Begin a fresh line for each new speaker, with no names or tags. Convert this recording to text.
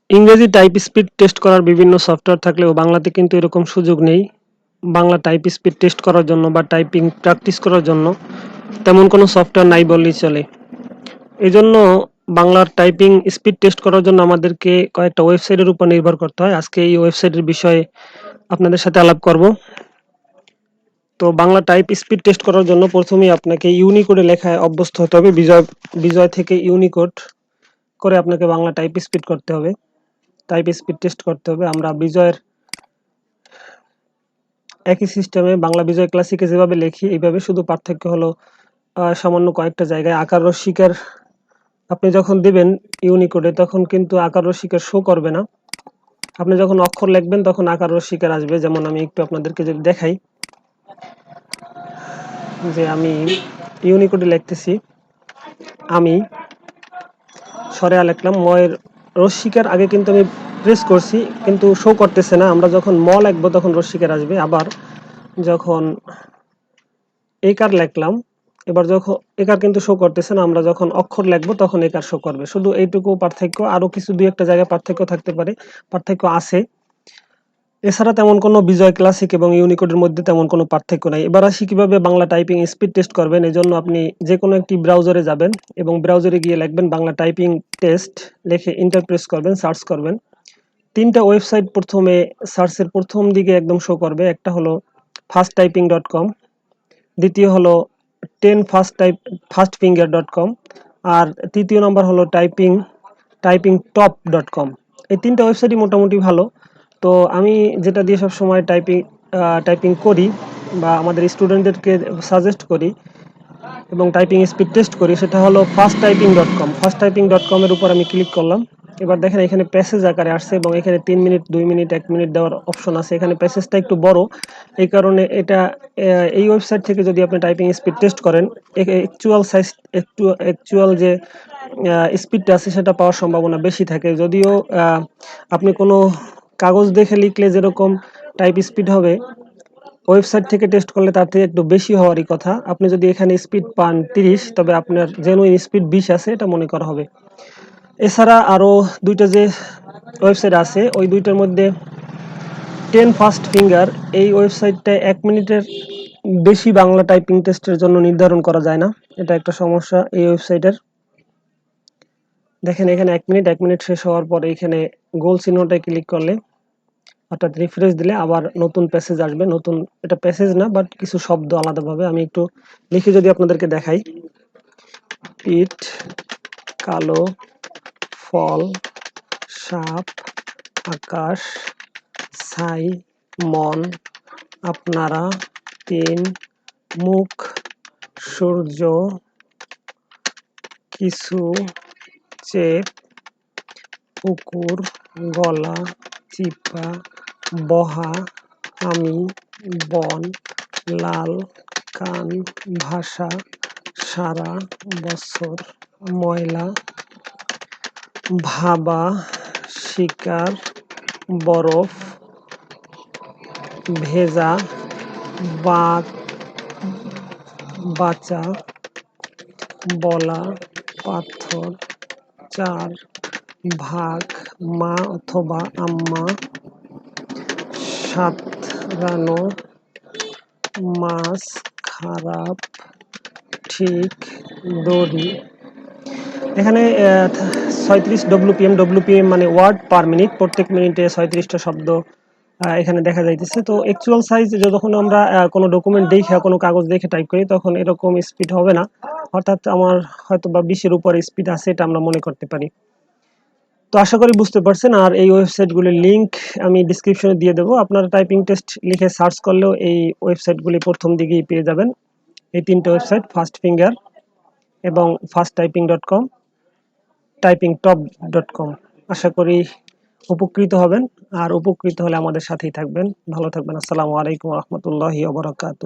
ইংরেজি type speed test করার বিভিন্ন সফটওয়্যার থাকলেও বাংলাতে কিন্তু এরকম সুযোগ নেই। বাংলা টাইপ স্পিড টেস্ট করার জন্য বা টাইপিং প্র্যাকটিস করার জন্য তেমন কোনো সফটওয়্যার নাই বললেই চলে। এজন্য বাংলার টাইপিং স্পিড টেস্ট করার জন্য আমাদেরকে কয়েকটা ওয়েবসাইটের উপর নির্ভর করতে হয়। আজকে এই ওয়েবসাইটের বিষয়ে আপনাদের সাথে আলাপ করব। তো বাংলা টাইপ স্পিড টেস্ট করার জন্য প্রথমেই আপনাকে ইউনিকোডে লেখায় অভ্যস্ত হতে হবে। বিজয় থেকে ইউনিকোড করে আপনাকে বাংলা টাইপ স্পিড করতে হবে, টাইপ স্পিড টেস্ট করতে হবে। আমরা বিজয়ের একই সিস্টেমে বাংলা বিজয় ক্লাসিকে যেভাবে লিখি এইভাবে, শুধু পার্থক্য হলো সামান্য কয়েকটা জায়গায় আকার রসিকার আপনি যখন দিবেন ইউনিকোডে তখন কিন্তু আকার রসিকার শো করবে না। আপনি যখন অক্ষর লিখবেন তখন আকার রসিকার আসবে। যেমন আমি একটু আপনাদেরকে যদি দেখাই যে আমি ইউনিকোডে লিখতেছি, আমি সরেয়া লিখলাম, ময়ের রসিকার আগে কিন্তু আমি প্রেস করছি কিন্তু শো করতেছে না। আমরা যখন ম লিখবো তখন রসিকার আসবে। আবার যখন একার লিখলাম, এবার যখন একার কিন্তু শো করতেছে না, আমরা যখন অক্ষর লিখবো তখন একার শো করবে। শুধু এইটুকু পার্থক্য, আরো কিছু দুই একটা জায়গায় পার্থক্য থাকতে পারে, পার্থক্য আছে। এছাড়া তেমন কোনো বিজয় ক্লাসিক এবং ইউনিকোডের মধ্যে তেমন কোনো পার্থক্য নাই। এবার আসি কিভাবে বাংলা টাইপিং স্পিড টেস্ট করবেন। এই জন্য আপনি যে কোনো একটি ব্রাউজারে যাবেন এবং ব্রাউজারে গিয়ে লিখবেন বাংলা টাইপিং টেস্ট, লিখে এন্টার প্রেস করবেন, সার্চ করবেন। তিনটা ওয়েবসাইট প্রথমে সার্চের প্রথম দিকে একদম শো করবে। একটা হলো fasttyping.com, দ্বিতীয় হলো 10fastfinger.com, আর তৃতীয় নাম্বার হলো typingtop.com। এই তিনটা ওয়েবসাইটই মোটামুটি ভালো। তো আমি যেটা দিয়ে সবসময় টাইপিং করি বা আমাদের স্টুডেন্টদেরকে সাজেস্ট করি এবং টাইপিং স্পিড টেস্ট করি সেটা হলো fasttyping.com। fasttyping.com এর উপর আমি ক্লিক করলাম। এবার দেখেন এখানে প্যাসেজ আকারে আসছে এবং এখানে 3 মিনিট, 2 মিনিট, 1 মিনিট দেওয়ার অপশন আছে। এখানে প্যাসেজটা একটু বড়, এই কারণে এটা এই ওয়েবসাইট থেকে যদি আপনি টাইপিং স্পিড টেস্ট করেন অ্যাকচুয়াল সাইজ, অ্যাকচুয়াল যে স্পিডটা আছে সেটা পাওয়ার সম্ভাবনা বেশি থাকে। যদিও আপনি কোনো কাগজ দেখে লিখলে যেরকম টাইপ স্পিড হবে, ওয়েবসাইট থেকে টেস্ট করলে তার থেকে একটু বেশি হওয়ারই কথা। আপনি যদি এখানে স্পিড পান 30, তবে আপনার জেনুইন স্পিড 20 আছে এটা মনে করা হবে। এছাড়া আরও দুইটা যে ওয়েবসাইট আছে ওই দুইটার মধ্যে 10 ফাস্ট ফিঙ্গার, এই ওয়েবসাইটটা 1 মিনিটের বেশি বাংলা টাইপিং টেস্টের জন্য নির্ধারণ করা যায় না। এটা একটা সমস্যা এই ওয়েবসাইটের। দেখেন এখানে 1 মিনিট শেষ হওয়ার পরে এখানে গোল চিহ্নটায় ক্লিক করলে অর্থাৎ রিফ্রেশ দিলে আবার নতুন প্যাসেজ আসবে। নতুন, এটা প্যাসেজ না বাট কিছু শব্দ আলাদাভাবে আমি একটু লিখে যদি আপনাদেরকে দেখাই, পিঠ, কালো, ফল, সাপ, আকাশ, ছাই, মন, আপনারা, তিন, মুখ, সূর্য, কিছু, চেপ, পুকুর, গলা, চিপা, বহা, আমি, বন, লাল, কান, ভাষা, সারা, বছর, ময়লা, ভাবা, শিকার, বরফ, ভেজা, বাঘ, বাঁচা, বলা, পাথর, চার, ভাগ, মা অথবা আম্মা, সাতরানো, মাছ, খারাপ, ঠিক, দড়ি। এখানে 36 ডব্লুপিএম মানে ওয়ার্ড পার মিনিট, প্রত্যেক মিনিটে 36টা শব্দ এখানে দেখা যাইতেছে। তো অ্যাকচুয়াল সাইজ যখন আমরা কোনো ডকুমেন্ট দেখে, কোনো কাগজ দেখে টাইপ করি তখন এরকম স্পিড হবে না, অর্থাৎ আমার হয়তো বা 20-এর উপরে স্পিড আছে এটা আমরা মনে করতে পারি। তো আশা করি বুঝতে পারছেন। আর এই ওয়েবসাইটগুলির লিঙ্ক আমি ডিসক্রিপশনে দিয়ে দেবো। আপনারা টাইপিং টেস্ট লিখে সার্চ করলেও এই ওয়েবসাইটগুলি প্রথম দিকেই পেয়ে যাবেন। এই তিনটে ওয়েবসাইট, ফাস্ট ফিঙ্গার এবং fasttyping.com, typingtop.com। আশা করি উপকৃত হবেন, আর উপকৃত হলে আমাদের সাথেই থাকবেন। ভালো থাকবেন। আসসালামু আলাইকুম ওয়া রাহমাতুল্লাহি ওয়া বারাকাতুহু।